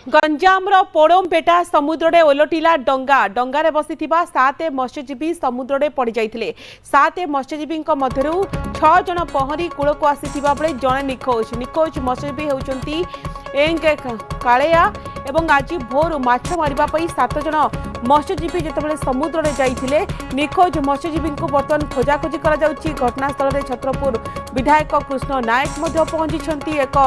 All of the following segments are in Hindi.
गंजामर पोड़मपेटा समुद्र ओलटिला डंगा डंगार बसी 7 मत्स्यजीवी समुद्र पड़ जाते 7 मत्स्यजीवी मध्य 6 जन पहरी कूल को आसीथिबा बेले जड़े निखोज निखोज मत्स्यजीवी होउचंती एंग कालेया एवं आज भोर माछ मारिबा 7 जन मत्स्यजीवी जितेबाला समुद्र में जाइए निखोज मत्स्यजीवी को बर्तमान खोजाखोजी घटनास्थल में छत्रपुर विधायक कृष्ण नायक पहुंची एक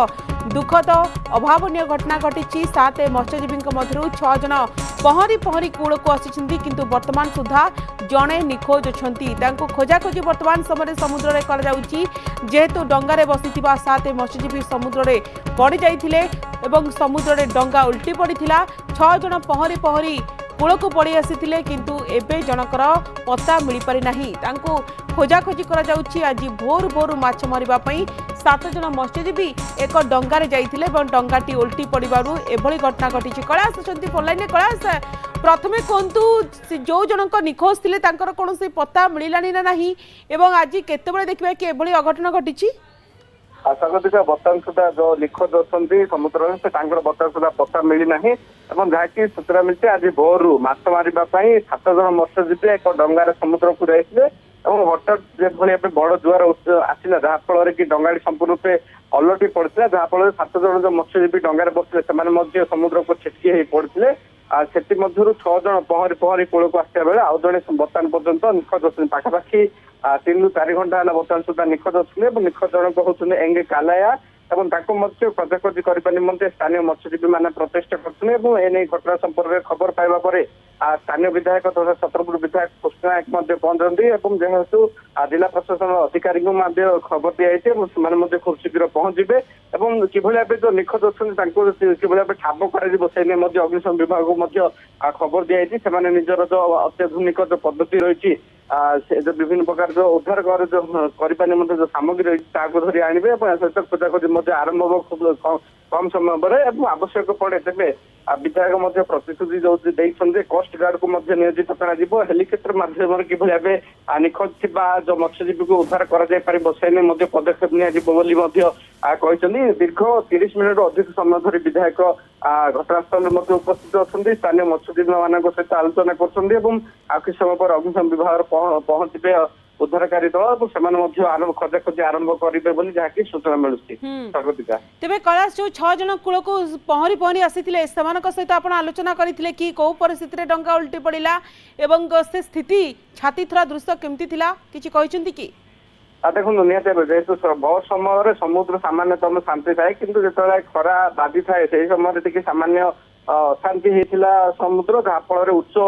दुखद अभावन घटना घटी 7 मत्स्यजीवी मध्य 6 जन पहरी पहरी कूल को आसी किंतु वर्तमान सुधा जड़े निखोज अच्छा खोजाखोजी वर्तमान समय समुद्र में जेहेतु डंगार बसी 7 मत्स्यजीवी समुद्र में पड़ जाते एवं समुद्र में डंगा उल्टी पड़ा 6 जन पहरी पहरी कूल को पड़ी आसी किंतु एबे जनकर पता मिल पारि नाही तांको खोजाखोजी आज भोर भोर माछ मारिबा पई 7 जन मत्स्यजीवी एक डंगारे जाइथिले एवं डंगाटी उल्टी पड़िबारु एभली घटना घटी कलास अछंती फोनलाइन कलास प्रथमे कोंतु जो जनक निखोज थिले तांकर कोनोसी पता मिलानी ना नाही एवं आज केतेबेले देखिबा कि एभली अघटना घटिछि स्वागतिक बर्तमान सुधा जो निखोज अच्छा समुद्र से बर्तमान सुधा पता मिलना जहाँकि सूचना मिलती आज भोर माछ मारे 7 जन मत्स्यजीवी एक डंगार समुद्र को जाइए हठात जो बड़ जुआर आसला जहाँफल कि डंगाटी संपूर्ण रूपे अलटी पड़ता जहाँफल 7 जन जो मत्स्यजीवी डंगार बसते समुद्र को छेकी पड़ते से 6 जन पहरी पहरी कूल को आसा बेले आउ जड़े बर्तमान पर्यंत निखोज अच्छे पाखापाखि 3 ରୁ 4 घंटा बर्तमान सुधा निखोज अच्छे निखोज जनक होते एंगे कालाया खोजाखोजी करने निमंते स्थानीय मत्स्यजीवी मैंने प्रचेषा करने घटना संपर्क खबर पाइबा पर स्थानीय विधायक तथा छत्रपुर विधायक कृष्ण नायक पहुंचती जेहेतु जिला प्रशासन अधिकारी खबर दी खूब शीघ्र पहुंचे कि जो निखोज अच्छा कि ठाब कर अग्निशम विभाग को खबर दी जाए निजर जो अत्याधुनिक जो पद्धति रही जो विभिन्न प्रकार जो उद्धार कर जो करने निमंते जो सामग्री रही धरी आणवे सहित खोजाखोजी आरंभ हो खूब कम समय पर आवश्यक पड़े तेज विधायक प्रतिश्रुति जो कोस्ट गार्ड को नियोजित कर हेलिकप्टर मध्यम कि निखोज थी जो मत्स्यजीवी को उद्धार कर पदक्षेप दीर्घ 30 मिनट अधिक समय धरी विधायक घटनास्थल में उपस्थित अच्छा स्थानीय मत्स्यजीवी मान सहित आलोचना कर समय पर अग्निशम विभाग पहुंचे उद्धारकारी दल से आरंभ खोजाखोजी आरंभ करेंगे जहाँकि सूचना मिलूगा तेज कैलाश जो 6 जन कूल को पहरी पहरी आसी सहित आप आलोचना करते कि कौ परिस्थिति में डंगा उल्टी पड़ा एवं से स्थिति छाती थरा दृश्य केमती थिला किछि कहिसेंती कि देखो निहत जेहेतु बहुत समय समुद्र सामान्यतम शांति थाए किंतु जो खरा बाधी थाए से समय सामान्य अशांति होता समुद्र जहाँफल उच्च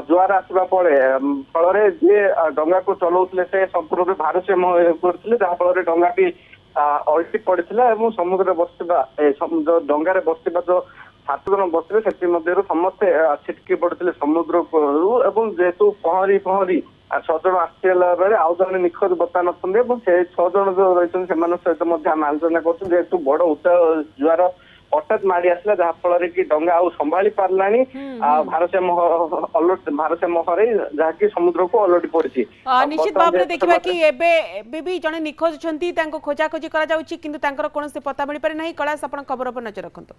जुआर आसवा फल जी डंगा को चलाऊे से संपूर्ण भारसाम्य करते जहाँफल डंगाटी अल्टी पड़ा समुद्र बसवा जो डंगार बसवा जो 7 जन बसते से समस्ते छिटकी पड़ते समुद्र को जेहेतु पहरी पहरी 6 जन आसला बेले आउ जन निखोज बर्तमान अच्छा 6 जन जो रही सहित आलोचना कर बड़ उच्च जुआर हठात माड़ी आसला जहाँफल कि डंगा आउ संभाली पार्ला भारसाम्य हर जहाँकि समुद्र को अलटी पड़ी निश्चित भाव में देखा कि एबे भी जड़े निखोज अच्छा खोजाखोजी करा जाउछि किंतु तांकर कोनोसी पता मिल पारे नाही कलास आपण खबर पर नजर रखंतु।